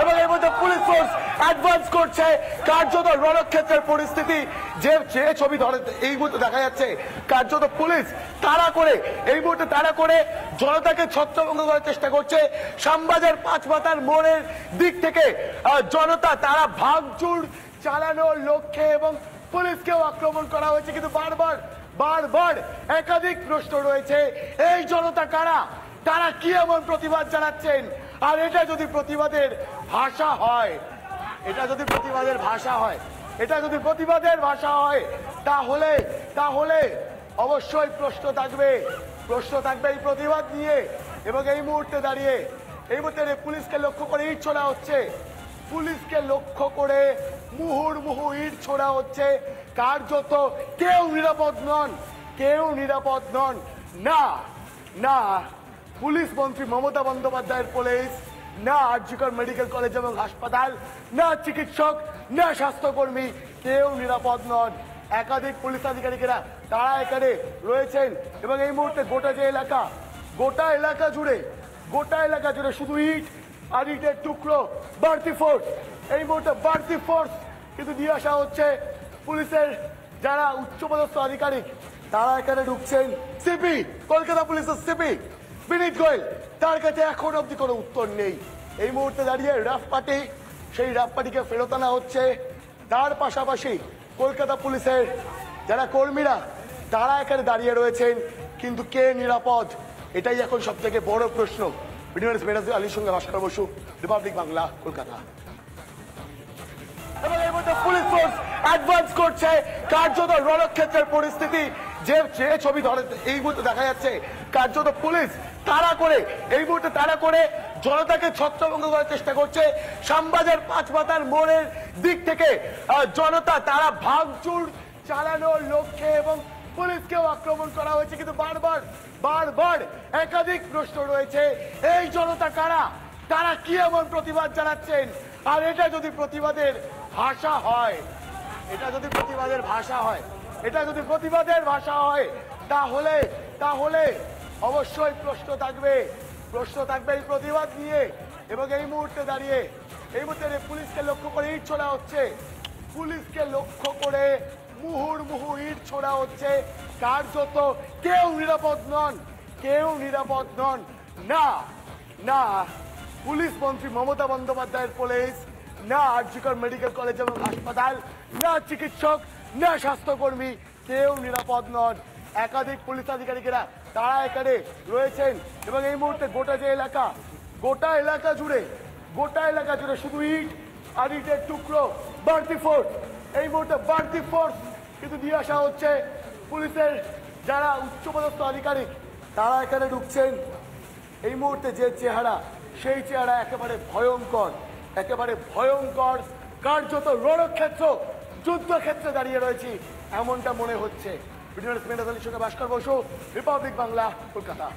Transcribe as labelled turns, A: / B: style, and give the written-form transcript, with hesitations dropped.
A: এবং এর মধ্যে পুলিশ ফোর্স অ্যাডভান্স করছে কার্যত রণক্ষেত্রের পরিস্থিতি যে যে ছবি ধরে এই মুহূর্তে দেখা যাচ্ছে কার্যত পুলিশ তাড়া করে এই মুহূর্তে তাড়া করে জনতাকে ছত্রভঙ্গ করার চেষ্টা করছে। শ্যামবাজার পাঁচমাথার মোড়ের দিক থেকে জনতা তারা ভাঙচুর চালানোর লক্ষ্যে এবং পুলিশকেও আক্রমণ করা হয়েছে, কিন্তু বারবার বারবার একাধিক প্রশ্ন রয়েছে। এই জনতা কারা, তারা কি এমন প্রতিবাদ জানাচ্ছেন? আর এটা যদি প্রতিবাদের ভাষা হয়, এটা যদি প্রতিবাদের ভাষা হয়, এটা যদি প্রতিবাদের ভাষা হয়, তাহলে তাহলে অবশ্যই প্রশ্ন থাকবে এই প্রতিবাদ নিয়ে। এবং এই মুহূর্তে দাঁড়িয়ে এই মুহূর্তে পুলিশকে লক্ষ্য করে ইট ছোড়া হচ্ছে, পুলিশকে লক্ষ্য করে মুহুর্মুহু ইট ছোড়া হচ্ছে। কার্যত কেউ নিরাপদ নন, কেউ নিরাপদ নন। না না পুলিশ মন্ত্রী মমতা বন্দ্যোপাধ্যায়ের পুলিশ, না আরজিকর মেডিকেল কলেজ এবং হাসপাতাল, না চিকিৎসক, না স্বাস্থ্যকর্মী, কেউ নিরাপদ নন। একাধিক পুলিশ আধিকারিকেরা তারা এখানে রয়েছেন এবং এই মুহূর্তে গোটা এলাকা জুড়ে শুধু ইট আর ইটের টুকরো। বাড়তি ফোর্স, এই মুহূর্তে বাড়তি ফোর্স কিন্তু দিয়ে আসা হচ্ছে। পুলিশের যারা উচ্চপদস্থ আধিকারিক তারা এখানে ঢুকছেন। সিপি, কলকাতা পুলিশের সিপি বিনীত গোয়েল, তার কাছে এখন অব্দি কোনো উত্তর নেই। এই মুহূর্তে দাঁড়িয়ে রাফ পার্টি, সেই রাফ পার্টিকে ফেরত আনা হচ্ছে। তার পাশাপাশি কলকাতা পুলিশের যারা কর্মীরা তারা এখানে দাঁড়িয়ে রয়েছেন, কিন্তু কে নিরাপদ, এটাই এখন সব থেকে বড় প্রশ্ন। আলীর সঙ্গে ভাস্কর বসু, রিপাবলিক বাংলা, কলকাতা। এবং এর মধ্যে পুলিশ ফোর্স অ্যাডভান্স করছে কার্যত রণক্ষেত্রের পরিস্থিতি যে যে ছবি ধরে এই মুহূর্তে দেখা যাচ্ছে কার্যত পুলিশ তাড়া করে এই মুহূর্তে তাড়া করে জনতাকে ছত্রভঙ্গ করার চেষ্টা করছে। শ্যামবাজার পাঁচমাথার মোড়ের দিক থেকে জনতা তারা ভাঙচুর চালানোর লক্ষ্যে এবং পুলিশকেও আক্রমণ করা হয়েছে, কিন্তু বারবার বারবার একাধিক প্রশ্ন রয়েছে। এই জনতা কারা, তারা কি এমন প্রতিবাদ জানাচ্ছেন? আর এটা যদি প্রতিবাদের ভাষা হয়, এটা যদি প্রতিবাদের ভাষা হয়, এটা যদি প্রতিবাদের ভাষা হয়, তাহলে তাহলে অবশ্যই প্রশ্ন থাকবে এই প্রতিবাদ নিয়ে। এবং এই মুহূর্তে দাঁড়িয়ে এই মুহূর্তে পুলিশকে লক্ষ্য করে ইট ছোড়া হচ্ছে, পুলিশকে লক্ষ্য করে মুহুর্মুহু ইট ছোড়া হচ্ছে। কার্যত কেউ নিরাপদ নন, কেউ নিরাপদ নন। না না পুলিশ মন্ত্রী মমতা বন্দ্যোপাধ্যায়ের পুলিশ, না আরজিকর মেডিকেল কলেজ এবং হাসপাতাল, না চিকিৎসক, না স্বাস্থ্যকর্মী, কেউ নিরাপদ নন। একাধিক পুলিশ আধিকারিকেরা তারা এখানে রয়েছেন এবং এই মুহূর্তে গোটা এলাকা জুড়ে শুধু ইট আর ইটের টুকরো। বাড়তি ফোর্স, এই মুহূর্তে বাড়তি ফোর্স কিন্তু দিয়ে আসা হচ্ছে। পুলিশের যারা উচ্চপদস্থ আধিকারিক তারা এখানে ঢুকছেন। এই মুহূর্তে যে চেহারা, সেই চেহারা একেবারে ভয়ঙ্কর। কার্যত রণক্ষেত্র, যুদ্ধক্ষেত্রে দাঁড়িয়ে রয়েছি এমনটা মনে হচ্ছে। ভিডিও আলীর সঙ্গে ভাস্কর বসু, রিপাবলিক বাংলা, কলকাতা।